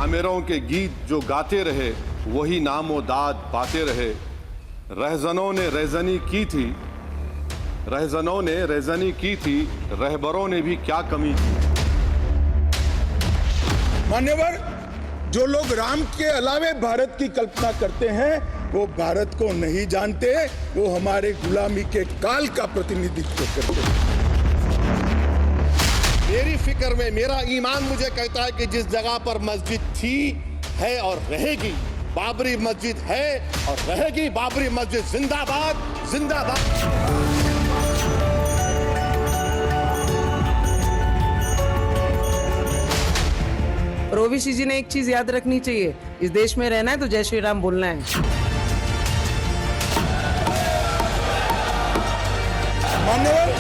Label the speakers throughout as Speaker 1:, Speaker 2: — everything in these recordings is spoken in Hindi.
Speaker 1: आमिरों के गीत जो गाते रहे वही नामो दाद पाते रहे। रहजनों ने रेजनी की थी, रहजनों ने रेजनी की थी, रहबरों ने भी क्या कमी की।
Speaker 2: मान्यवर, जो लोग राम के अलावे भारत की कल्पना करते हैं वो भारत को नहीं जानते, वो हमारे गुलामी के काल का प्रतिनिधित्व करते हैं।
Speaker 3: मेरी फिक्र में मेरा ईमान मुझे कहता है कि जिस जगह पर मस्जिद थी, है और रहेगी, बाबरी मस्जिद है और रहेगी, बाबरी मस्जिद जिंदाबाद जिंदाबाद।
Speaker 4: और ओवैसी जी ने एक चीज याद रखनी चाहिए, इस देश में रहना है तो जय श्री राम बोलना है।
Speaker 2: मान्यवर,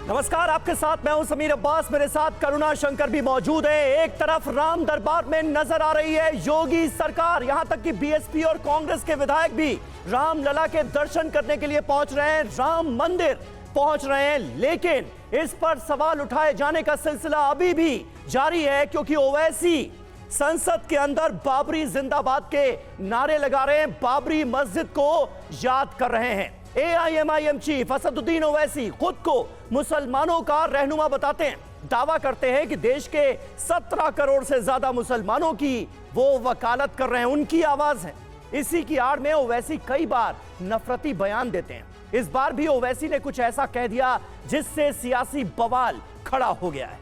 Speaker 5: नमस्कार, आपके साथ मैं हूं समीर अब्बास, मेरे साथ करुणा शंकर भी मौजूद है। एक तरफ राम दरबार में नजर आ रही है योगी सरकार, यहां तक कि बीएसपी और कांग्रेस के विधायक भी राम लला के दर्शन करने के लिए पहुंच रहे हैं, राम मंदिर पहुंच रहे हैं। लेकिन इस पर सवाल उठाए जाने का सिलसिला अभी भी जारी है, क्योंकि ओवैसी संसद के अंदर बाबरी जिंदाबाद के नारे लगा रहे हैं, बाबरी मस्जिद को याद कर रहे हैं। एआईएमआईएम चीफ असदुद्दीन ओवैसी खुद को मुसलमानों का रहनुमा बताते हैं, दावा करते हैं कि देश के 17 करोड़ से ज्यादा मुसलमानों की वो वकालत कर रहे हैं, उनकी आवाज है। इसी की आड़ में ओवैसी कई बार नफरती बयान देते हैं। इस बार भी ओवैसी ने कुछ ऐसा कह दिया जिससे सियासी बवाल खड़ा हो गया है।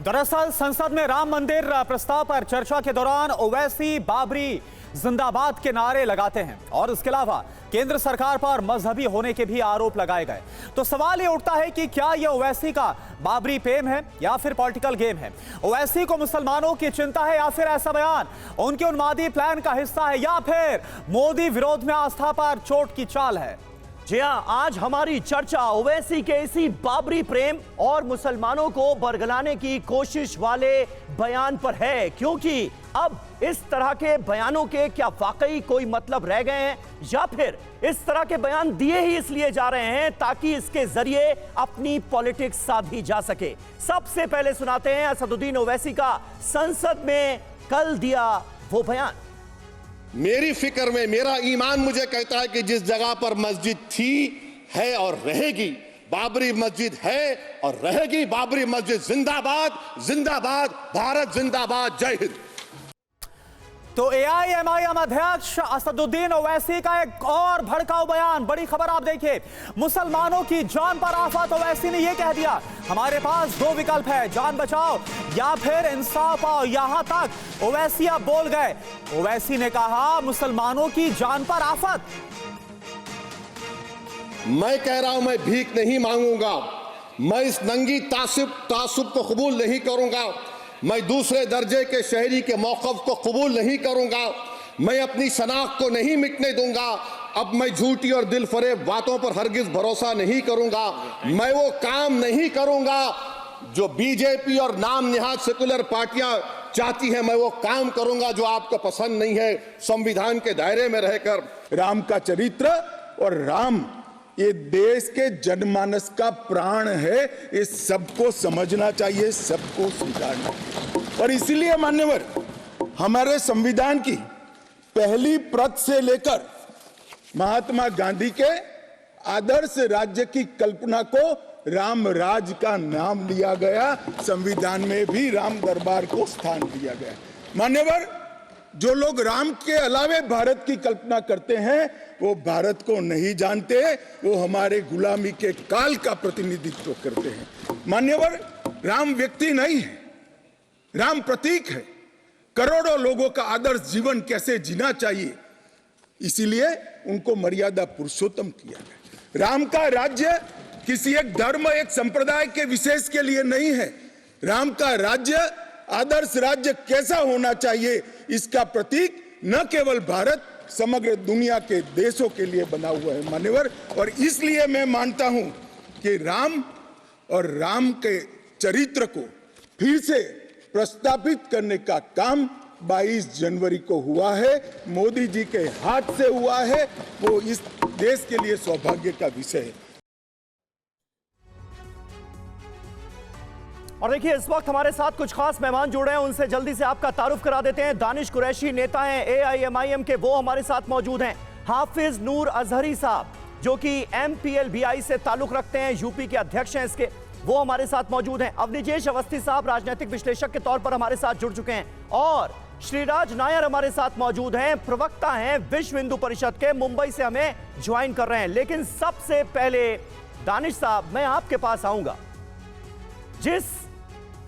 Speaker 6: दरअसल संसद में राम मंदिर प्रस्ताव पर चर्चा के दौरान ओवैसी बाबरी जिंदाबाद के नारे लगाते हैं और इसके अलावा केंद्र सरकार पर मजहबी होने के भी आरोप लगाए गए। तो सवाल ये उठता है कि क्या यह ओवैसी का बाबरी प्रेम है या फिर पॉलिटिकल गेम है? ओवैसी को मुसलमानों की चिंता है या फिर ऐसा बयान उनके उन्मादी प्लान का हिस्सा है, या फिर मोदी विरोध में आस्था पर चोट की चाल है?
Speaker 5: जी हां, आज हमारी चर्चा ओवैसी के इसी बाबरी प्रेम और मुसलमानों को बरगलाने की कोशिश वाले बयान पर है, क्योंकि अब इस तरह के बयानों के क्या वाकई कोई मतलब रह गए हैं, या फिर इस तरह के बयान दिए ही इसलिए जा रहे हैं ताकि इसके जरिए अपनी पॉलिटिक्स साधी जा सके। सबसे पहले सुनाते हैं असदुद्दीन ओवैसी का संसद में कल दिया वो बयान।
Speaker 3: मेरी फिक्र में मेरा ईमान मुझे कहता है कि जिस जगह पर मस्जिद थी, है और रहेगी, बाबरी मस्जिद है और रहेगी, बाबरी मस्जिद जिंदाबाद जिंदाबाद, भारत जिंदाबाद, जय हिंद।
Speaker 6: तो एआईएमआईएम अध्यक्ष असदुद्दीन ओवैसी का एक और भड़काऊ बयान। बड़ी खबर आप देखिए, मुसलमानों की जान पर आफत। ओवैसी ने यह कह दिया, हमारे पास दो विकल्प है, जान बचाओ या फिर इंसाफ पाओ। यहां तक ओवैसी अब बोल गए। ओवैसी ने कहा मुसलमानों की जान पर आफत।
Speaker 3: मैं कह रहा हूं, मैं भीख नहीं मांगूंगा, मैं इस नंगी तासुब को कबूल नहीं करूंगा, मैं दूसरे दर्जे के शहरी के मौक़िफ़ को कबूल नहीं करूंगा, मैं अपनी शनाख्त को नहीं मिटने दूंगा। अब मैं झूठी और दिल फरेब बातों पर हरगिज भरोसा नहीं करूंगा। मैं वो काम नहीं करूंगा जो बीजेपी और नाम निहाद सेकुलर पार्टियां चाहती हैं, मैं वो काम करूंगा जो आपको पसंद नहीं है। संविधान के दायरे में रहकर
Speaker 2: राम का चरित्र और राम ये देश के जनमानस का प्राण है, ये सबको समझना चाहिए, सबको स्वीकारना चाहिए। और इसीलिए मान्यवर, हमारे संविधान की पहली प्रत से लेकर महात्मा गांधी के आदर्श राज्य की कल्पना को राम राज का नाम लिया गया, संविधान में भी राम दरबार को स्थान दिया गया। मान्यवर, जो लोग राम के अलावे भारत की कल्पना करते हैं वो भारत को नहीं जानते, वो हमारे गुलामी के काल का प्रतिनिधित्व करते हैं। मान्यवर, राम व्यक्ति नहीं है, राम प्रतीक है। करोड़ों लोगों का आदर्श जीवन कैसे जीना चाहिए, इसीलिए उनको मर्यादा पुरुषोत्तम किया गया। राम का राज्य किसी एक धर्म, एक संप्रदाय के विशेष के लिए नहीं है। राम का राज्य, आदर्श राज्य कैसा होना चाहिए, इसका प्रतीक न केवल भारत, समग्र दुनिया के देशों के लिए बना हुआ है मान्यवर। और इसलिए मैं मानता हूं कि राम और राम के चरित्र को फिर से प्रस्तापित करने का काम 22 जनवरी को हुआ है, मोदी जी के हाथ से हुआ है। वो इस देश के लिए सौभाग्य का विषय है।
Speaker 5: और देखिए, इस वक्त हमारे साथ कुछ खास मेहमान जुड़ रहे हैं, उनसे जल्दी से आपका तारुफ करा देते हैं। दानिश कुरैशी नेता हैं AIMIM के, वो हमारे साथ मौजूद हैं। हाफिज नूर अजहरी साहब जो कि MPLBI से ताल्लुक रखते हैं, यूपी के अध्यक्ष हैं इसके, वो हमारे साथ मौजूद हैं। अवनिजेश अवस्थी साहब राजनीतिक विश्लेषक के तौर पर हमारे साथ जुड़ चुके हैं। और श्रीराज नायर हमारे साथ मौजूद हैं, प्रवक्ता हैं विश्व हिंदू परिषद के, मुंबई से हमें ज्वाइन कर रहे हैं। लेकिन सबसे पहले दानिश साहब, मैं आपके पास आऊंगा। जिस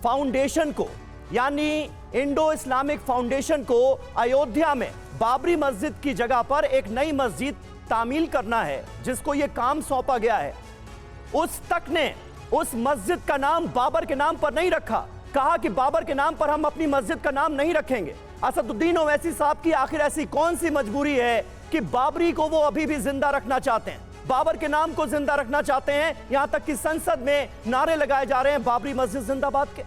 Speaker 5: फाउंडेशन को, यानी इंडो इस्लामिक फाउंडेशन को अयोध्या में बाबरी मस्जिद की जगह पर एक नई मस्जिद तामील करना है, जिसको यह काम सौंपा गया है, उस तक ने उस मस्जिद का नाम बाबर के नाम पर नहीं रखा। कहा कि बाबर के नाम पर हम अपनी मस्जिद का नाम नहीं रखेंगे। असदुद्दीन ओवैसी साहब की आखिर ऐसी कौन सी मजबूरी है कि बाबरी को वो अभी भी जिंदा रखना चाहते हैं, बाबर के नाम को जिंदा रखना चाहते हैं, यहां तक कि संसद में नारे लगाए जा रहे हैं बाबरी मस्जिद जिंदाबाद के।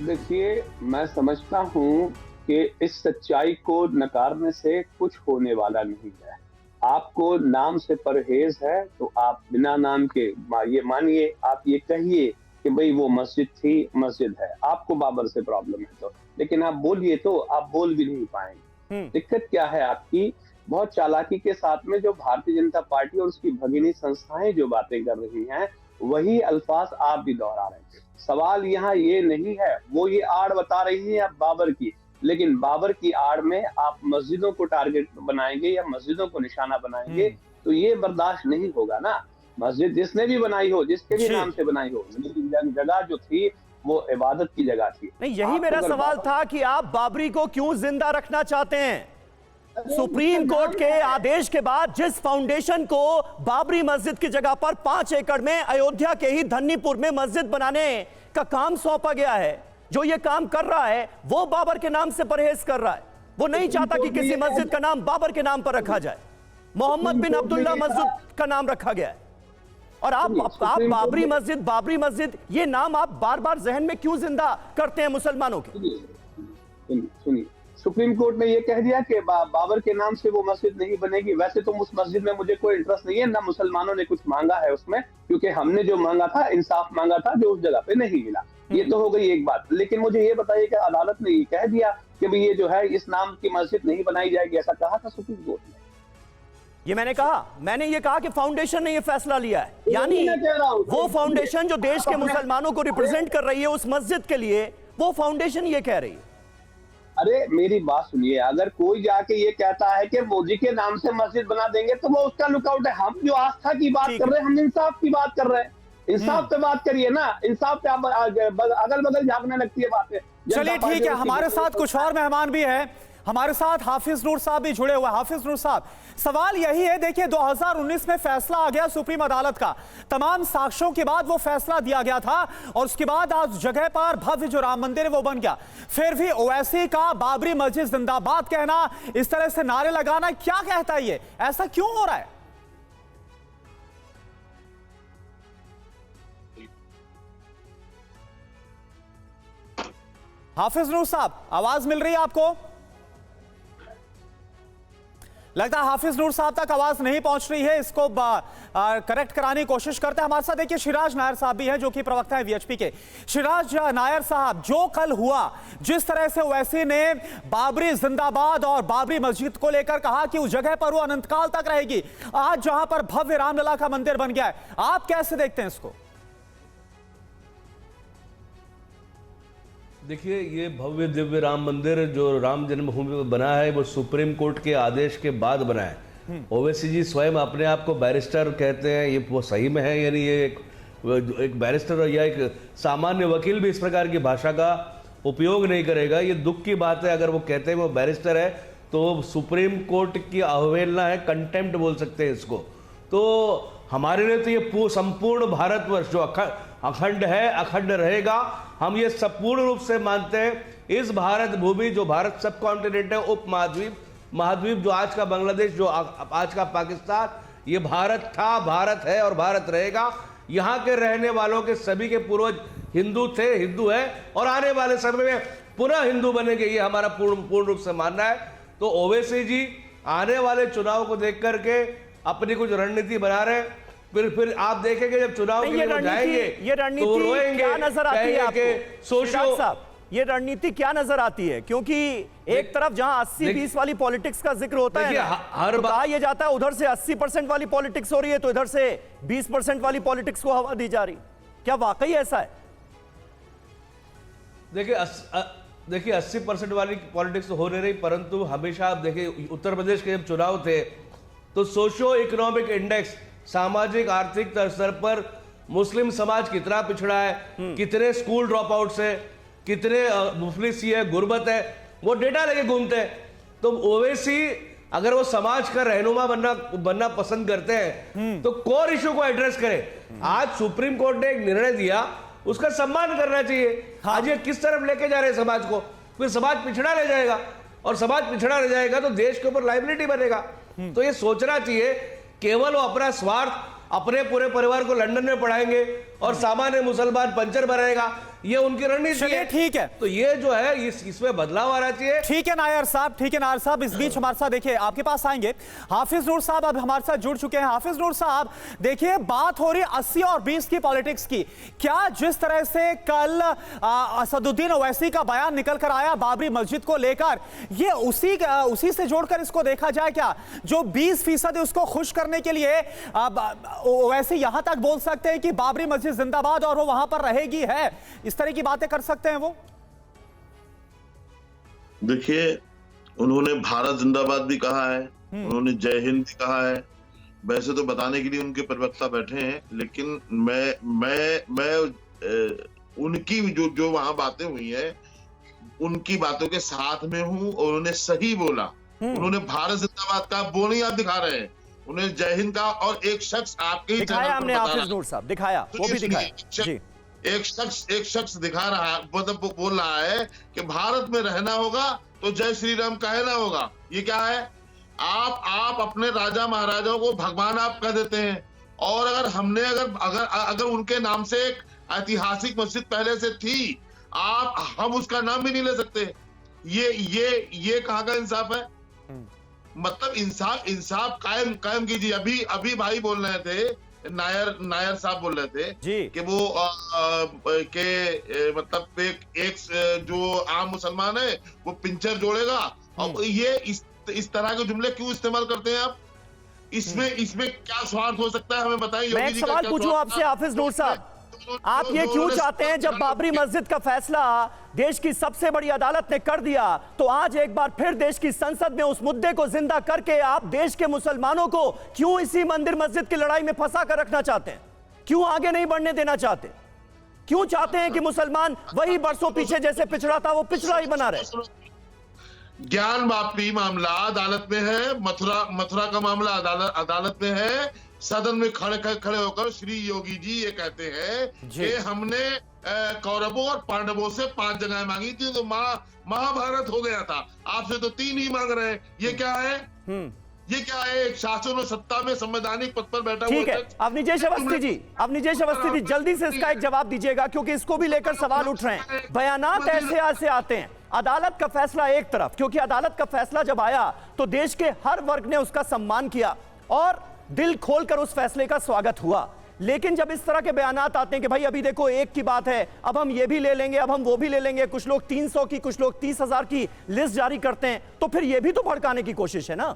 Speaker 7: देखिए, मैं समझता हूं कि इस सच्चाई को नकारने से कुछ होने वाला नहीं है। आपको नाम से परहेज है तो आप बिना नाम के ये मानिए, आप ये कहिए कि भाई वो मस्जिद थी, मस्जिद है। आपको बाबर से प्रॉब्लम है तो, लेकिन आप बोलिए तो आप बोल भी नहीं पाएंगे। दिक्कत क्या है आपकी? बहुत चालाकी के साथ में जो भारतीय जनता पार्टी और उसकी भगिनी संस्थाएं जो बातें कर रही हैं, वही अल्फाज आप भी दोहरा रहे हैं। सवाल यहाँ ये नहीं है, वो ये आड़ बता रही है आप बाबर की, लेकिन बाबर की आड़ में आप मस्जिदों को टारगेट बनाएंगे या मस्जिदों को निशाना बनाएंगे तो ये बर्दाश्त नहीं होगा ना। मस्जिद जिसने भी बनाई हो, जिसके भी नाम से बनाई हो, लेकिन जगह जो थी वो इबादत की जगह थी।
Speaker 5: नहीं, यही मेरा सवाल था कि आप बाबरी को क्यों जिंदा रखना चाहते हैं? सुप्रीम कोर्ट के आदेश के बाद जिस फाउंडेशन को बाबरी मस्जिद की जगह पर 5 एकड़ में अयोध्या के ही धन्नीपुर में मस्जिद बनाने का काम सौंपा गया है, जो ये काम कर रहा है वो बाबर के नाम से परहेज कर रहा है। वो नहीं चाहता कि किसी मस्जिद का नाम बाबर के नाम पर रखा जाए। मोहम्मद बिन अब्दुल्ला मस्जिद का नाम रखा गया है। और आप बाबरी मस्जिद ये नाम आप बार बार जहन में क्यों जिंदा करते हैं मुसलमानों के?
Speaker 7: सुनिए, सुप्रीम कोर्ट ने ये कह दिया कि बाबर के नाम से वो मस्जिद नहीं बनेगी। वैसे तो उस मस्जिद में मुझे कोई इंटरेस्ट नहीं है, ना मुसलमानों ने कुछ मांगा है उसमें, क्योंकि हमने जो मांगा था इंसाफ मांगा था, जो उस जगह पे नहीं मिला। ये तो हो गई एक बात। लेकिन मुझे ये बताइए कि अदालत ने ये कह दिया कि भाई ये जो है इस नाम की मस्जिद नहीं बनाई जाएगी, ऐसा कहा था सुप्रीम कोर्ट ने?
Speaker 5: ये मैंने ये कहा कि फाउंडेशन ने ये फैसला लिया है, यानी वो फाउंडेशन जो देश के मुसलमानों को रिप्रेजेंट कर रही है उस मस्जिद के लिए, वो फाउंडेशन ये कह रही है।
Speaker 7: अरे मेरी बात सुनिए, अगर कोई जाके ये कहता है कि मोदी के नाम से मस्जिद बना देंगे तो वो उसका लुकआउट है। हम जो आस्था की बात कर रहे हैं, हम इंसाफ की बात कर रहे हैं। इंसाफ पे बात करिए ना, इंसाफ पे अगल बगल झांकने लगती है बातें।
Speaker 6: चलिए ठीक है, हमारे साथ कुछ और मेहमान भी हैं। हमारे साथ हाफिज नूर साहब भी जुड़े हुए। हाफिज नूर साहब, सवाल यही है, देखिए 2019 में फैसला आ गया सुप्रीम अदालत का, तमाम साक्ष्यों के बाद वो फैसला दिया गया था और उसके बाद आज जगह पर भव्य जो राम मंदिर है वो बन गया। फिर भी ओवैसी का बाबरी मस्जिद जिंदाबाद कहना, इस तरह से नारे लगाना, क्या कहता है ये? ऐसा क्यों हो रहा है? हाफिज नूर साहब, आवाज मिल रही है आपको? लगता है हाफिज नूर साहब तक आवाज नहीं पहुंच रही है, इसको करेक्ट कराने की कोशिश करते हैं। हमारे साथ देखिए श्रीराज नायर साहब भी हैं, जो कि प्रवक्ता हैं वीएचपी के। श्रीराज नायर साहब, जो कल हुआ, जिस तरह से ओवैसी ने बाबरी जिंदाबाद और बाबरी मस्जिद को लेकर कहा कि उस जगह पर वो अनंतकाल तक रहेगी, आज जहां पर भव्य रामलला का मंदिर बन गया है, आप कैसे देखते हैं इसको?
Speaker 8: देखिए, ये भव्य दिव्य राम मंदिर जो राम जन्मभूमि में बना है वो सुप्रीम कोर्ट के आदेश के बाद बना है। ओवैसी जी स्वयं अपने आप को बैरिस्टर कहते हैं, ये वो सही में है? यानी ये एक बैरिस्टर या एक सामान्य वकील भी इस प्रकार की भाषा का उपयोग नहीं करेगा। ये दुख की बात है। अगर वो कहते हैं वो बैरिस्टर है तो सुप्रीम कोर्ट की अवहेलना है, कंटेम्प्ट बोल सकते हैं इसको। तो हमारे लिए तो ये संपूर्ण भारतवर्ष जो अखंड है, अखंड रहेगा, हम ये संपूर्ण रूप से मानते हैं। इस भारत भूमि जो भारत सब कॉन्टिनेंट है, उप महाद्वीप जो आज का बांग्लादेश, जो आज का पाकिस्तान, ये भारत था, भारत है और भारत रहेगा। यहाँ के रहने वालों के सभी के पूर्वज हिंदू थे, हिंदू है और आने वाले समय में पुनः हिंदू बनेंगे, ये हमारा पूर्ण रूप से मानना है। तो ओवैसी जी आने वाले चुनाव को देख करके अपनी कुछ रणनीति बना रहे हैं। फिर आप देखेंगे जब चुनाव के लिए वो जाएंगे
Speaker 5: ये रणनीति
Speaker 8: तो रोएंगे,
Speaker 5: क्या नजर आती है आपको?
Speaker 8: सोशो
Speaker 5: साहब, ये रणनीति क्या नजर आती है? क्योंकि एक तरफ जहां 80-20 वाली पॉलिटिक्स का जिक्र होता है ना, तो कहा यह जाता है उधर से 80% वाली पॉलिटिक्स हो रही है तो इधर से 20% वाली पॉलिटिक्स को हवा दी जा रही। क्या वाकई ऐसा है?
Speaker 8: देखिए 80% वाली पॉलिटिक्स तो हो नहीं रही, परंतु हमेशा आप देखिए उत्तर प्रदेश के जब चुनाव थे तो सोशो इकोनॉमिक इंडेक्स, सामाजिक आर्थिक स्तर पर मुस्लिम समाज कितना पिछड़ा है, कितने स्कूल ड्रॉप आउट्स है, कितने मुफलिसी है, गुर्बत है, वो डेटा लेके घूमते हैं। तो ओवैसी अगर वो समाज का रहनुमा बनना पसंद करते हैं तो कोर इशू को एड्रेस करें। आज सुप्रीम कोर्ट ने एक निर्णय दिया, उसका सम्मान करना चाहिए। आज ये किस तरफ लेके जा रहे हैं समाज को? फिर समाज पिछड़ा रह जाएगा और समाज पिछड़ा रह जाएगा तो देश के ऊपर लायबिलिटी बनेगा। तो ये सोचना चाहिए, केवल वो अपना स्वार्थ, अपने पूरे परिवार को लंदन में पढ़ाएंगे और सामान्य मुसलमान पंचर बनाएगा, ये उनकी रणनीति है।
Speaker 6: ठीक है,
Speaker 8: तो ये जो है इसमें बदलाव आना चाहिए।
Speaker 6: ठीक है नायर साहब, ठीक है नायर साहब। इस बीच हमारे साथ देखिए आपके पास आएंगे हाफिज नूर साहब, अब हमारे साथ जुड़ चुके हैं। हाफिज नूर साहब, देखिए बात हो रही 80 और 20 की पॉलिटिक्स की। क्या जिस तरह से कल असदुद्दीन ओवैसी का बयान निकल कर आया बाबरी मस्जिद को लेकर, ये उसी से जोड़कर इसको देखा जाए क्या? जो 20% है उसको खुश करने के लिए ओवैसी यहां तक बोल सकते हैं कि बाबरी मस्जिद जिंदाबाद और वो वहां पर रहेगी है, इस तरह की बातें कर सकते हैं वो?
Speaker 9: देखिए, उन्होंने भारत जिंदाबाद भी कहा है, उन्होंने जय हिंद भी कहा है। वैसे तो बताने के लिए उनके प्रवक्ता बैठे हैं, लेकिन मैं उनकी जो वहां बातें हुई है उनकी बातों के साथ में हूं। और उन्होंने सही बोला, उन्होंने भारत जिंदाबाद का वो नहीं आप दिखा रहे हैं, उन्होंने जय हिंद का। और एक शख्स आपके ही
Speaker 5: दिखाया हमने, हाफिज नूर साहब दिखाया, वो भी दिखाया जी।
Speaker 9: एक शख्स दिखा रहा, मतलब बोल रहा है कि भारत में रहना होगा तो जय श्री राम कहना होगा। ये क्या है? आप अपने राजा महाराजाओं को भगवान आप कह देते हैं। और अगर हमने अगर उनके नाम से एक ऐतिहासिक मस्जिद पहले से थी, हम उसका नाम भी नहीं ले सकते। ये कहाँ का इंसाफ है? मतलब इंसाफ कायम कीजिए। अभी भाई बोल रहे थे, नायर साहब बोल रहे थे कि वो मतलब एक जो आम मुसलमान है वो पिंचर जोड़ेगा। और ये इस तरह के जुमले क्यों इस्तेमाल करते हैं आप? इसमें क्या स्वार्थ हो सकता है, हमें बताइए।
Speaker 5: मैं एक सवाल पूछूं आपसे हाफिज नूर साहब, आप ये क्यों चाहते हैं जब बाबरी मस्जिद का फैसला देश की सबसे बड़ी अदालत ने कर दिया तो आज एक बार फिर देश की संसद में उस मुद्दे को जिंदा करके आप देश के मुसलमानों को क्यों इसी मंदिर मस्जिद की लड़ाई में फंसा कर रखना चाहते हैं? क्यों आगे नहीं बढ़ने देना चाहते? क्यों चाहते हैं कि मुसलमान वही बरसों पीछे जैसे पिछड़ा था वो पिछड़ा ही बना रहे?
Speaker 9: ज्ञान वापी मामला अदालत में है, मथुरा का मामला अदालत में है। सदन में खड़े होकर श्री योगी जी ये कहते हैं कि हमने कौरवों और पांडवों से 5 जगह मांगी थी तो महाभारत हो गया था, आपसे तो 3 ही मांग रहे हैं। ये क्या है? ये क्या है? एक शासन और सत्ता में संवैधानिक पद पर बैठा हुआ।
Speaker 5: ठीक है, अब निजेश अवस्थी जी जल्दी से इसका एक जवाब दीजिएगा क्योंकि इसको भी लेकर सवाल उठ रहे हैं। बयानात ऐसे आते हैं, अदालत का फैसला एक तरफ, क्योंकि अदालत का फैसला जब आया तो देश के हर वर्ग ने उसका सम्मान किया और दिल खोलकर उस फैसले का स्वागत हुआ। लेकिन जब इस तरह के बयानात आते हैं कि भाई अभी देखो एक की बात है, अब हम ये भी ले लेंगे, अब हम वो भी ले लेंगे, कुछ लोग 300 की, कुछ लोग 30,000 की लिस्ट जारी करते हैं, तो फिर ये भी तो भड़काने की कोशिश है ना?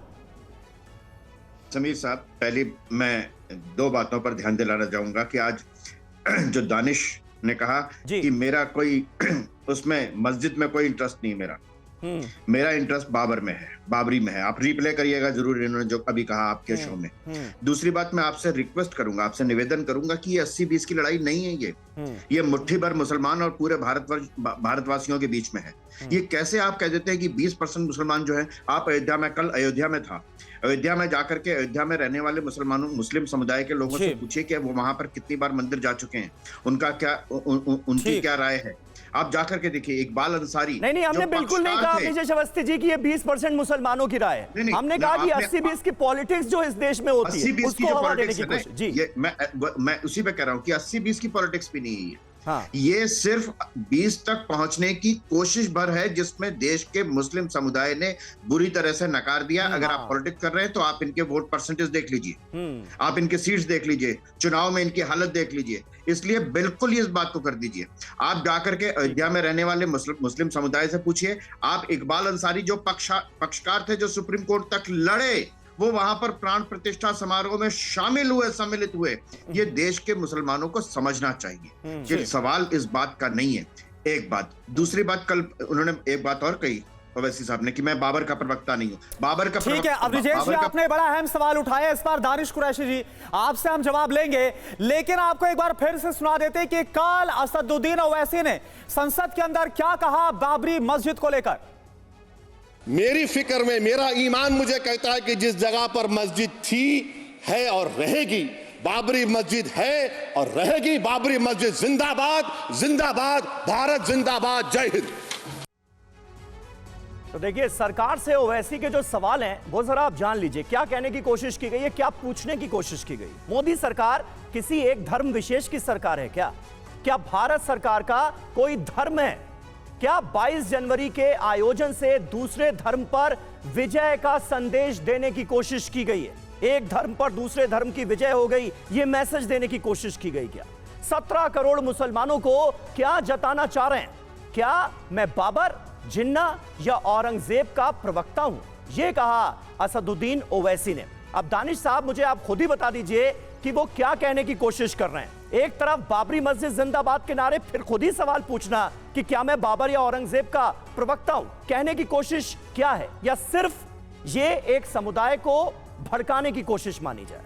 Speaker 10: समीर साहब, पहले मैं 2 बातों पर ध्यान दिलाना चाहूंगा कि आज जो दानिश ने कहा कि मेरा कोई उसमें मस्जिद में कोई इंटरेस्ट नहीं, मेरा इंटरेस्ट बाबरी में है। आप रिप्ले करिएगा जरूर इन्होंने जो अभी कहा आपके शो में। दूसरी बात, मैं आपसे रिक्वेस्ट करूंगा, आपसे निवेदन करूंगा कि ये 80-20 की लड़ाई नहीं है, ये मुट्ठी भर मुसलमान और पूरे भारतवासियों के बीच में है। ये कैसे आप कह देते हैं कि 20% मुसलमान जो है? आप कल अयोध्या में था, अयोध्या में जाकर के अयोध्या में रहने वाले मुस्लिम समुदाय के लोगों से पूछिए कि वो वहां पर कितनी बार मंदिर जा चुके हैं, उनका क्या उनकी क्या राय है। आप जाकर के देखिए, इकबाल अंसारी
Speaker 5: नहीं, हमने
Speaker 10: जो
Speaker 5: बिल्कुल नहीं
Speaker 10: पक्षकार
Speaker 5: कहा
Speaker 10: थे,
Speaker 5: विजय अवस्थी जी की ये 20% मुसलमानों की राय है।
Speaker 10: नहीं,
Speaker 5: हमने
Speaker 10: ना,
Speaker 5: कहा कि
Speaker 10: आपने-
Speaker 5: 80-20 की पॉलिटिक्स जो इस देश में होती है
Speaker 10: 80-20 की
Speaker 5: उसको
Speaker 10: जो
Speaker 5: हवा देने
Speaker 10: पॉलिटिक्स
Speaker 5: की
Speaker 10: है
Speaker 5: कोशिश।
Speaker 10: ना,
Speaker 5: जी
Speaker 10: ये मैं उसी पे कह रहा हूं कि 80-20 की पॉलिटिक्स भी नहीं है।
Speaker 5: हाँ।
Speaker 10: ये सिर्फ 20 तक पहुंचने की कोशिश भर है, जिसमें देश के मुस्लिम समुदाय ने बुरी तरह से नकार दिया। अगर आप पॉलिटिक्स कर रहे हैं तो आप इनके वोट परसेंटेज देख लीजिए, आप इनके सीट्स देख लीजिए, चुनाव में इनकी हालत देख लीजिए। इसलिए बिल्कुल इस बात को कर दीजिए। आप जाकर के अयोध्या में रहने वाले मुस्लिम समुदाय से पूछिए, आप इकबाल अंसारी जो पक्षकार थे, जो सुप्रीम कोर्ट तक लड़े, वो वहां पर प्राण प्रतिष्ठा समारोह में सम्मिलित हुए। ये देश के मुसलमानों को समझना चाहिए कि सवाल इस बात का नहीं है। एक बात, दूसरी बात, कल उन्होंने एक बात और कही ओवैसी साहब ने कि मैं बाबर का प्रवक्ता नहीं हूं। बाबर का
Speaker 6: ठीक है, अब विजय जी आपने बड़ा अहम सवाल उठाया, इस बार दानिश कुरैशी जी आपसे हम जवाब लेंगे, लेकिन आपको एक बार फिर से सुना देते कि कल असदुद्दीन ओवैसी ने संसद के अंदर क्या कहा बाबरी मस्जिद को लेकर।
Speaker 3: मेरी फिक्र में मेरा ईमान मुझे कहता है कि जिस जगह पर मस्जिद थी, है और रहेगी, बाबरी मस्जिद है और रहेगी। बाबरी मस्जिद जिंदाबाद, जिंदाबाद, भारत जिंदाबाद, जय हिंद।
Speaker 5: तो देखिए, सरकार से ओवैसी के जो सवाल हैं वो जरा आप जान लीजिए, क्या कहने की कोशिश की गई है, क्या पूछने की कोशिश की गई। मोदी सरकार किसी एक धर्म विशेष की सरकार है क्या भारत सरकार का कोई धर्म है? क्या 22 जनवरी के आयोजन से दूसरे धर्म पर विजय का संदेश देने की कोशिश की गई है? एक धर्म पर दूसरे धर्म की विजय हो गई, यह मैसेज देने की कोशिश की गई क्या? 17 करोड़ मुसलमानों को क्या जताना चाह रहे हैं? क्या मैं बाबर, जिन्ना या औरंगजेब का प्रवक्ता हूं? यह कहा असदुद्दीन ओवैसी ने। अब दानिश साहब, मुझे आप खुद ही बता दीजिए कि वो क्या कहने की कोशिश कर रहे हैं। एक तरफ बाबरी मस्जिद जिंदाबाद के नारे, फिर खुद ही सवाल पूछना कि क्या मैं बाबर या औरंगजेब का प्रवक्ता हूं। कहने की कोशिश क्या है, या सिर्फ ये एक समुदाय को भड़काने की कोशिश मानी जाए?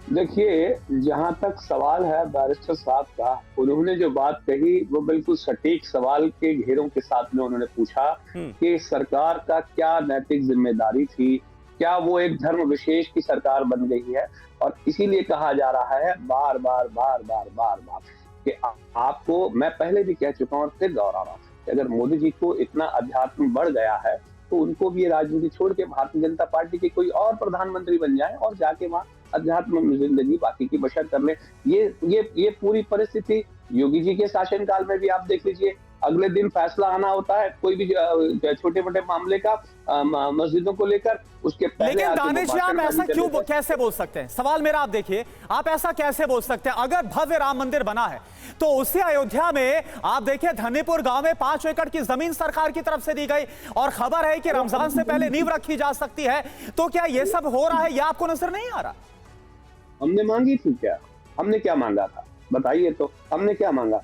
Speaker 7: देखिए, जहां तक सवाल है बैरिस्टर साहब का, उन्होंने जो बात कही वो बिल्कुल सटीक सवाल के घेरों के साथ में उन्होंने पूछा कि सरकार का क्या नैतिक जिम्मेदारी थी, क्या वो एक धर्म विशेष की सरकार बन गई है। और इसीलिए कहा जा रहा है बार बार कि आपको, मैं पहले भी कह चुका हूं और फिर दोहरा रहा हूं कि अगर मोदी जी को इतना अध्यात्म बढ़ गया है तो उनको भी ये राजनीति छोड़ के भारतीय जनता पार्टी के कोई और प्रधानमंत्री बन जाए और जाके वहां अध्यात्म में जिंदगी बाकी की बशर कर ले। ये पूरी परिस्थिति योगी जी के शासनकाल में भी आप देख लीजिए, अगले दिन फैसला आना होता है कोई भी छोटे मोटे मामले का मस्जिदों को लेकर, उसके पहले।
Speaker 6: लेकिन दानिश जी, आप ऐसा क्यों कैसे बोल सकते हैं? सवाल मेरा, आप देखिए, आप ऐसा कैसे बोल सकते हैं? अगर भव्य राम मंदिर बना है तो उसी अयोध्या में आप देखिए धनीपुर गांव में 5 एकड़ की जमीन सरकार की तरफ से दी गई और खबर है कि रमजान से पहले नींव रखी जा सकती है। तो क्या यह सब हो रहा है, यह आपको नजर नहीं आ रहा?
Speaker 7: हमने मांगी थी क्या? हमने क्या मांगा था बताइए तो? हमने क्या मांगा?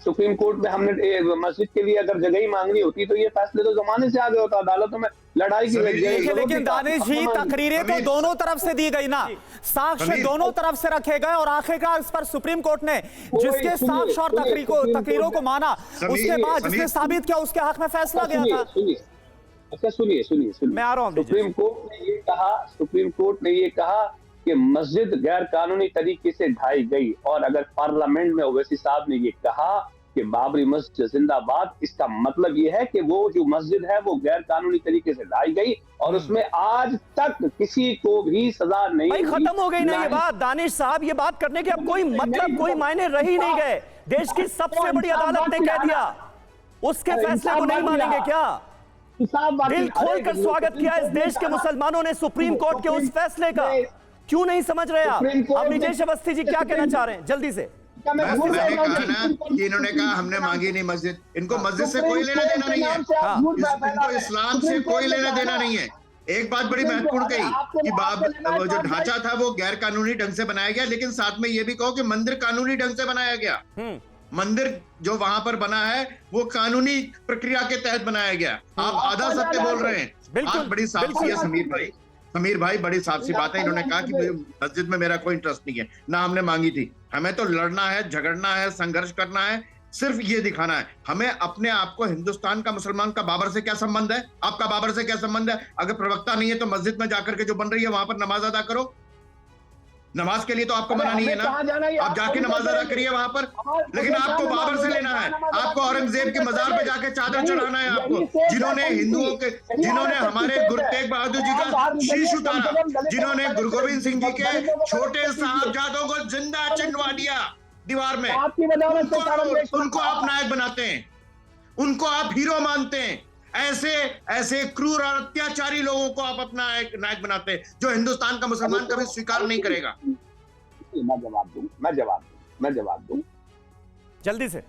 Speaker 7: सुप्रीम कोर्ट में हमने मस्जिद के लिए अगर जगह ही मांगनी होती तो ये फैसले तो जमाने से आगे होता, अदालतों में लड़ाई की।
Speaker 6: लेकिन दानिश जी, तकरीरें तो दोनों तरफ से दी गई ना, साक्ष्य दोनों तरफ से रखे गए और आखिरकार इस पर सुप्रीम कोर्ट ने जिसके साक्ष्य और तकरीरों को माना, उसके बाद जिसने साबित किया उसके हक में फैसला गया था।
Speaker 7: अच्छा सुनिए,
Speaker 5: मैं आ रहा हूं।
Speaker 7: सुप्रीम कोर्ट ने ये कहा कि मस्जिद गैर कानूनी तरीके से ढाई गई, और अगर पार्लियामेंट में ओवैसी साहब ने ये कहा कि बाबरी मस्जिद जिंदाबाद, इसका मतलब ये है कि वो जो मस्जिद है वो गैर कानूनी तरीके से ढाई गई और उसमें आज तक किसी को भी सजा नहीं।
Speaker 5: भाई खत्म हो गई ना ये बात दानिश साहब, ये बात करने के अब कोई मतलब, कोई मायने रह ही नहीं गए। देश की सबसे बड़ी अदालत ने कह दिया, उसके फैसले को नहीं मानेंगे क्या? दिल खोलकर स्वागत किया इस देश के मुसलमानों ने सुप्रीम कोर्ट के उस फैसले का। क्यों नहीं समझ रहे आप? अब विजय अवस्थी जी क्या कहना चाह रहे हैं, जल्दी से।
Speaker 10: मैंने कहा ना कि इन्होंने कहा हमने मांगी नहीं मस्जिद, इनको मस्जिद से कोई लेना देना नहीं है, इनको इस्लाम से कोई लेना देना नहीं है। एक बात बड़ी महत्वपूर्ण कही कि जो ढांचा था वो गैर कानूनी ढंग से बनाया गया, लेकिन साथ में ये भी कहो कि मंदिर कानूनी ढंग से बनाया गया। मंदिर जो वहां पर बना है वो कानूनी प्रक्रिया के तहत बनाया गया। आप आधा सत्य बोल रहे हैं। बात बड़ी साफ सी है समीर भाई, बड़ी साफ सी बात है। इन्होंने कहा कि मस्जिद में मेरा कोई इंटरेस्ट नहीं है, ना हमने मांगी थी। हमें तो लड़ना है, झगड़ना है, संघर्ष करना है, सिर्फ ये दिखाना है। हमें अपने आप को, हिंदुस्तान का मुसलमान का बाबर से क्या संबंध है? आपका बाबर से क्या संबंध है? अगर प्रवक्ता नहीं है तो मस्जिद में जाकर के जो बन रही है वहां पर नमाज अदा करो। नमाज के लिए तो आपको मना नहीं है ना, आप जाके नमाज अदा करिए वहां पर। लेकिन आपको बाबर से लेना है, आपको औरंगजेब के मजार पे जाके चादर चढ़ाना है आपको, जिन्होंने हिंदुओं के, जिन्होंने हमारे गुरु तेग बहादुर जी का शीश उतारा, जिन्होंने गुरु गोविंद सिंह जी के छोटे साहबजादों को जिंदा चिनवा दिया दीवार में, उनको आप नायक बनाते हैं, उनको आप हीरो मानते हैं। ऐसे क्रूर और अत्याचारी लोगों को आप अपना एक नायक बनाते हैं, जो हिंदुस्तान का मुसलमान कभी स्वीकार नहीं करेगा।
Speaker 7: मैं जवाब दूं
Speaker 5: जल्दी से।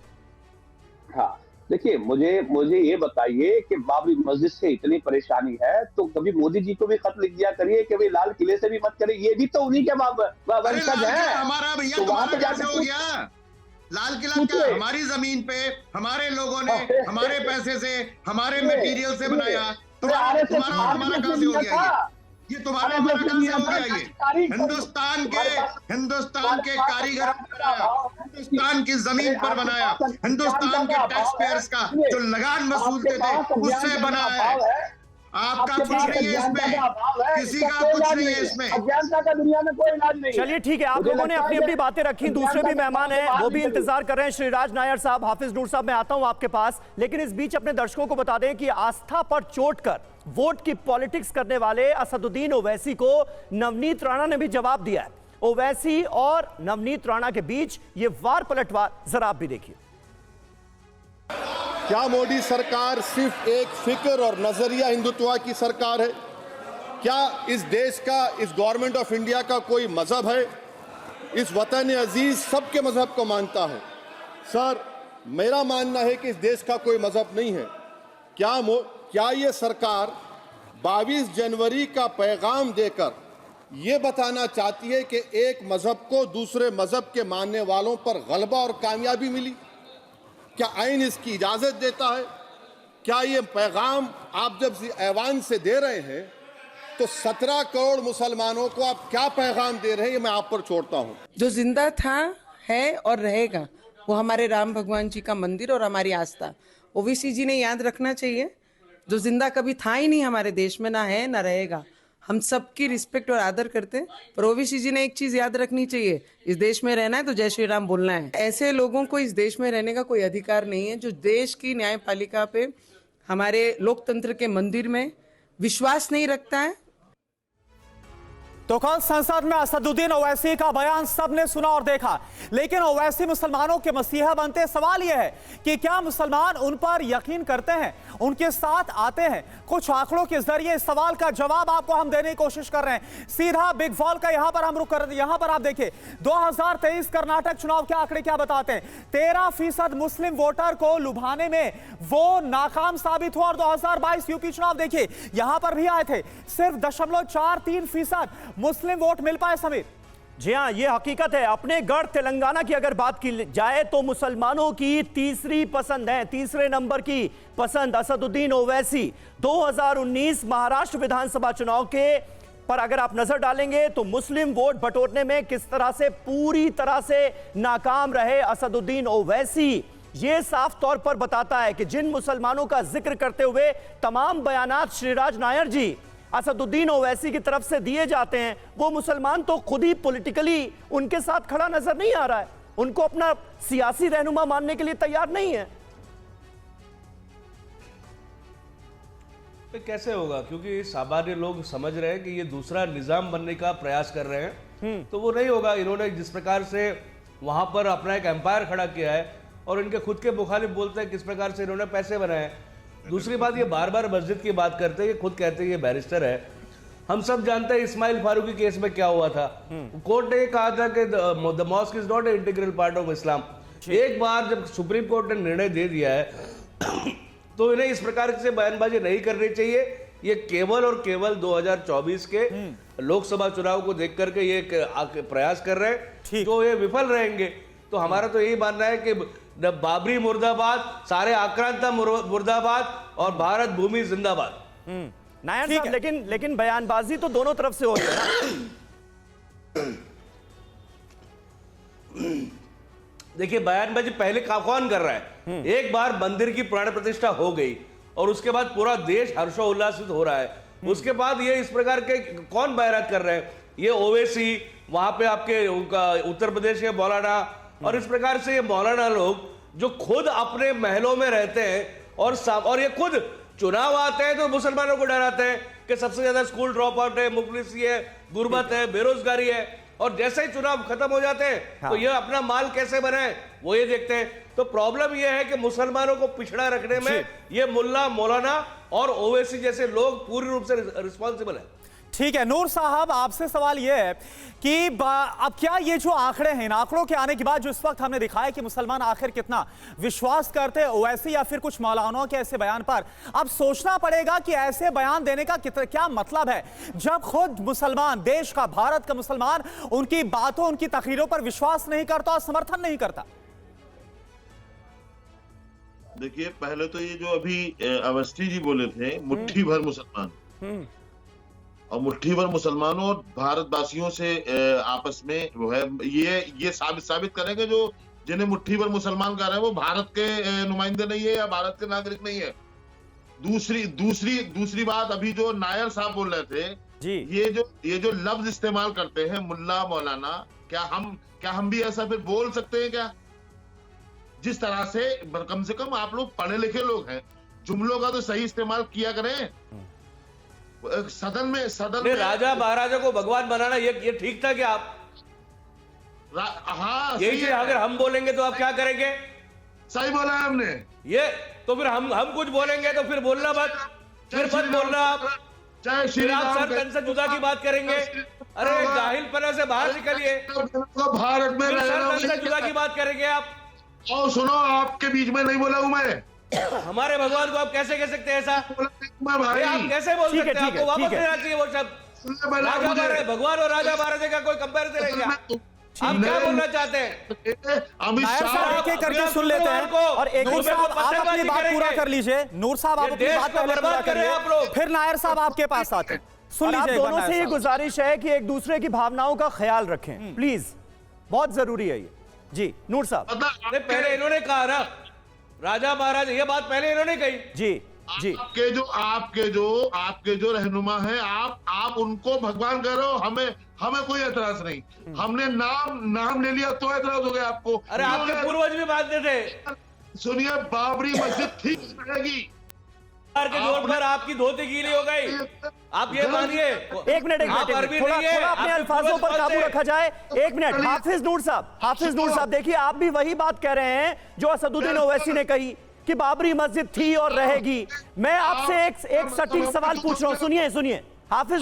Speaker 7: हाँ, देखिए, मुझे ये बताइए कि बाबरी मस्जिद से इतनी परेशानी है तो कभी मोदी जी को भी खत लिख दिया करिए कि भाई लाल किले से भी मत करिए, ये भी तो उन्हीं के वंशज है।
Speaker 10: हमारा भैया तो वहां पे कैसे हो गया लाल किला? क्या हमारी जमीन पे हमारे लोगों ने हमारे पैसे से, हमारे मटेरियल से बनाया? हमारा कहां से हो गया ये तुम्हारा हमारा कहां से हो गया? ये हिंदुस्तान के कारीगर बनाया, हिंदुस्तान की जमीन पर बनाया, हिंदुस्तान के टैक्स पेयर्स का जो लगान वसूलते थे उससे बना है। आपका कुछ नहीं है इसमें, किसी का कुछ नहीं है इसमें।
Speaker 7: अज्ञानता का दुनिया में कोई इलाज नहीं।
Speaker 5: चलिए ठीक है, आप लोगों ने अपनी अपनी बातें रखी, दूसरे भी मेहमान हैं, वो भी इंतजार कर रहे हैं। श्रीराज नायर साहब, हाफिज नूर साहब, मैं आता हूं आपके पास, लेकिन इस बीच अपने दर्शकों को बता दें कि आस्था पर चोट कर वोट की पॉलिटिक्स करने वाले असदुद्दीन ओवैसी को नवनीत राणा ने भी जवाब दिया है। ओवैसी और नवनीत राणा के बीच ये वार पलटवार जरा आप भी देखिए।
Speaker 3: क्या मोदी सरकार सिर्फ एक फिक्र और नजरिया हिंदुत्व की सरकार है? क्या इस देश का, इस गवर्नमेंट ऑफ इंडिया का कोई मजहब है? इस वतन अजीज सबके मजहब को मानता है। सर, मेरा मानना है कि इस देश का कोई मजहब नहीं है। क्या ये सरकार 22 जनवरी का पैगाम देकर ये बताना चाहती है कि एक मजहब को दूसरे मजहब के मानने वालों पर गलबा और कामयाबी मिली? क्या आइन इसकी इजाजत देता है? क्या ये पैगाम आप जब ऐवान से दे रहे हैं तो 17 करोड़ मुसलमानों को आप क्या पैगाम दे रहे हैं, ये मैं आप पर छोड़ता हूं।
Speaker 4: जो जिंदा था, है और रहेगा वो हमारे राम भगवान जी का मंदिर और हमारी आस्था। ओवैसी जी ने याद रखना चाहिए, जो जिंदा कभी था ही नहीं हमारे देश में, ना है ना रहेगा। हम सबकी रिस्पेक्ट और आदर करते हैं, पर ओवैसी जी ने एक चीज याद रखनी चाहिए, इस देश में रहना है तो जय श्री राम बोलना है। ऐसे लोगों को इस देश में रहने का कोई अधिकार नहीं है जो देश की न्यायपालिका पे, हमारे लोकतंत्र के मंदिर में विश्वास नहीं रखता है।
Speaker 6: तो कल संसद में असदुद्दीन ओवैसी का बयान सबने सुना और देखा, लेकिन ओवैसी मुसलमानों के मसीहा बनते। सवाल यह है कि क्या मुसलमान उन पर यकीन करते हैं, उनके साथ आते हैं? कुछ आंकड़ों के जरिए इस सवाल का जवाब आपको हम देने की कोशिश कर रहे हैं। सीधा बिग फॉल का यहां पर हम रुक कर, यहां पर आप देखिए 2023 कर्नाटक चुनाव के आंकड़े क्या बताते हैं। 13% मुस्लिम वोटर को लुभाने में वो नाकाम साबित हुआ। और 2022 यूपी चुनाव देखिए, यहां पर भी आए थे, सिर्फ 0.43% मुस्लिम वोट मिल पाए। समीर
Speaker 5: जी हां, ये हकीकत है। अपने गढ़ तेलंगाना की अगर बात की जाए तो मुसलमानों की तीसरी पसंद है, तीसरे नंबर की पसंद असदुद्दीन ओवैसी। 2019 महाराष्ट्र विधानसभा चुनाव के पर अगर आप नजर डालेंगे तो मुस्लिम वोट बटोरने में किस तरह से पूरी तरह से नाकाम रहे असदुद्दीन ओवैसी। यह साफ तौर पर बताता है कि जिन मुसलमानों का जिक्र करते हुए तमाम बयानात श्रीराज नायर जी असदुद्दीन ओवैसी की तरफ से दिए जाते हैं, वो मुसलमान तो खुद ही पॉलिटिकली उनके साथ खड़ा नजर नहीं आ रहा है, उनको अपना सियासी रहनुमा मानने के लिए तैयार नहीं है।
Speaker 8: तो कैसे होगा? क्योंकि सामान्य लोग समझ रहे हैं कि ये दूसरा निजाम बनने का प्रयास कर रहे हैं, तो वो नहीं होगा। इन्होंने जिस प्रकार से वहां पर अपना एक एम्पायर खड़ा किया है और इनके खुद के मुखालिफ बोलते हैं किस प्रकार से इन्होंने पैसे बनाए। दूसरी बात, ये बार बार मस्जिद की बात करते हैं, ये खुद कहते हैं ये बैरिस्टर है। हम सब जानते हैं इस्माइल फारूकी केस में क्या हुआ था। कोर्ट ने कहा था कि the mosque is not a integral part of Islam. एक बार जब सुप्रीम कोर्ट ने निर्णय दे दिया है तो इन्हें इस प्रकार से बयानबाजी नहीं करनी चाहिए। ये केवल और केवल 2024 के लोकसभा चुनाव को देख करके ये प्रयास कर रहे हैं, जो ये विफल रहेंगे। तो हमारा तो यही मानना है कि बाबरी मुर्दाबाद, सारे आक्रांता मुर्दाबाद और भारत भूमि जिंदाबाद।
Speaker 5: नायर साहब, लेकिन बयानबाजी तो दोनों तरफ से हो रही है।
Speaker 8: देखिए, बयानबाजी पहले कौन कर रहा है? एक बार मंदिर की प्राण प्रतिष्ठा हो गई और उसके बाद पूरा देश हर्षोल्लासित हो रहा है। उसके बाद ये इस प्रकार के कौन बयान कर रहे हैं? ये ओवैसी, वहां पे आपके उनका उत्तर प्रदेश के मौलाना, और इस प्रकार से ये मौलाना लोग जो खुद अपने महलों में रहते हैं और ये खुद चुनाव आते हैं तो मुसलमानों को डराते हैं कि सबसे ज्यादा स्कूल ड्रॉप आउट है, मुफलिसी है, गुर्बत है, बेरोजगारी है, और जैसे ही चुनाव खत्म हो जाते हैं तो ये अपना माल कैसे बनाए वो ये देखते हैं। तो प्रॉब्लम ये है कि मुसलमानों को पिछड़ा रखने में ये मुल्ला, मौलाना और ओवैसी जैसे लोग पूरी रूप से रिस्पॉन्सिबल है।
Speaker 6: ठीक है नूर साहब, आपसे सवाल यह है कि अब क्या ये जो आंकड़े हैं, इन आंकड़ों के आने के बाद जो इस वक्त हमने दिखाया कि मुसलमान आखिर कितना विश्वास करते हैं ओवैसी या फिर कुछ मौलानाओं के ऐसे बयान पर, अब सोचना पड़ेगा कि ऐसे बयान देने का क्या मतलब है जब खुद मुसलमान, देश का, भारत का मुसलमान उनकी बातों, उनकी तकरीरों पर विश्वास नहीं करता और समर्थन नहीं करता।
Speaker 9: देखिए, पहले तो ये जो अभी अवस्थी जी बोले थे, मुट्ठी भर मुसलमान, और मुट्ठी भर मुसलमानों और भारतवासियों से आपस में वो है, ये साबित करेंगे जो जिन्हें मुट्ठी भर मुसलमान कह रहे हैं वो भारत के नुमाइंदे नहीं है या भारत के नागरिक नहीं है। दूसरी बात, अभी जो नायर साहब बोल रहे थे जी, ये जो लफ्ज इस्तेमाल करते हैं मुल्ला, मौलाना, क्या हम भी ऐसा फिर बोल सकते हैं क्या? जिस तरह से कम से कम आप लोग पढ़े लिखे लोग हैं, जुमलों का तो सही इस्तेमाल किया करें। सदन में
Speaker 8: राजा महाराजा को भगवान बनाना ये ठीक था क्या? आप
Speaker 9: हाँ,
Speaker 8: यही चीज अगर हम बोलेंगे तो आप क्या करेंगे?
Speaker 9: सही बोला है हमने
Speaker 8: ये, तो फिर हम कुछ बोलेंगे तो फिर बोलना मत, फिर मत बोलना आप। फिर आप सर तन से जुदा की बात करेंगे। अरे जाहिलपना से बाहर निकलिए,
Speaker 9: भारत में
Speaker 8: सर तन से जुदा की बात करेंगे आप।
Speaker 9: और सुनो, आपके बीच में नहीं बोला हूं मैं।
Speaker 8: हमारे भगवान को आप कैसे कह सकते हैं ऐसा?
Speaker 9: भाई
Speaker 8: आप कैसे बोल सकते हैं? आपको वापस लेना चाहिए वो शब्द। राजा भगवान और राजा महाराजा का कोई कंपैरिजन है क्या? आप क्या बोलना चाहते हैं?
Speaker 9: अमित शाह
Speaker 6: एक करके सुन लेते हैं और एक साहब आप अपनी बात पूरा कर लीजिए। नूर साहब आप अपनी बात पहले पूरा कर लीजिए, फिर नायर साहब आपके पास आते हैं। सुन लीजिए,
Speaker 5: दोनों से ये गुजारिश है कि एक दूसरे की भावनाओं का ख्याल रखें प्लीज, बहुत जरूरी है ये। जी नूर साहब,
Speaker 8: पहले इन्होंने कहा ना राजा महाराज, ये बात पहले इन्होंने कही।
Speaker 6: जी जी,
Speaker 9: आपके जो रहनुमा हैं, आप उनको भगवान कह रहे हो, हमें कोई एतराज नहीं। हमने नाम ले लिया तो एतराज हो गया आपको।
Speaker 8: अरे आपके पूर्वज भी मानते थे।
Speaker 9: सुनिए, बाबरी मस्जिद ठीक रहेगी
Speaker 8: के जोर पर आपकी धोती गीली हो गई, आप ये मानिए।
Speaker 5: एक मिनट थोड़ा अपने अल्फाजों पर काबू रखा जाए। एक मिनट, हाफिज नूर साहब देखिए, आप भी वही बात कह रहे हैं जो असदुद्दीन ओवैसी ने कही कि बाबरी मस्जिद थी और रहेगी। मैं आपसे एक सटीक सवाल पूछ रहा हूं, सुनिए हाफिज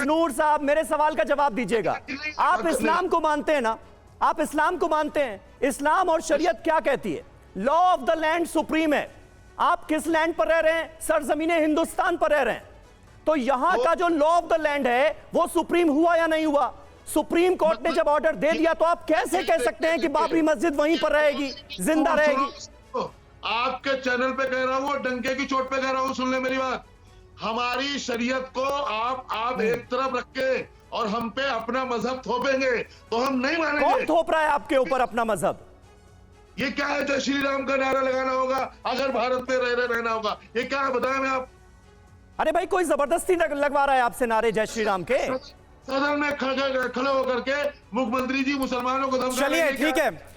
Speaker 5: नूर साहब, मेरे सवाल का जवाब दीजिएगा। आप इस्लाम को मानते हैं ना? आप इस्लाम को मानते हैं? इस्लाम और शरीयत क्या कहती है? Law of the land supreme है। आप किस लैंड पर रह रहे हैं? सरजमीने हिंदुस्तान पर रह रहे हैं। तो यहां का जो लॉ ऑफ द लैंड है वो सुप्रीम हुआ या नहीं हुआ? सुप्रीम कोर्ट ने जब ऑर्डर दे दिया तो आप कैसे कह सकते हैं कि बाबरी मस्जिद वहीं पर रहेगी, जिंदा रहेगी?
Speaker 9: आपके चैनल पे कह रहा हूं, डंके की चोट पे कह रहा हूं, सुन ले मेरी बात। हमारी शरीयत को आप एक तरफ रख के और हम पे अपना मजहब थोपेंगे तो हम नहीं मानेंगे।
Speaker 5: कौन थोप रहा है आपके ऊपर अपना मजहब?
Speaker 9: ये क्या है? जय श्री राम का नारा लगाना होगा अगर भारत में रहना होगा, ये क्या है बताएं मैं आप?
Speaker 5: अरे भाई, कोई जबरदस्ती लगवा रहा है आपसे नारे जय श्री राम के?
Speaker 9: सदन में खड़े होकर के मुख्यमंत्री जी मुसलमानों को धमका,
Speaker 6: चलिए ठीक है,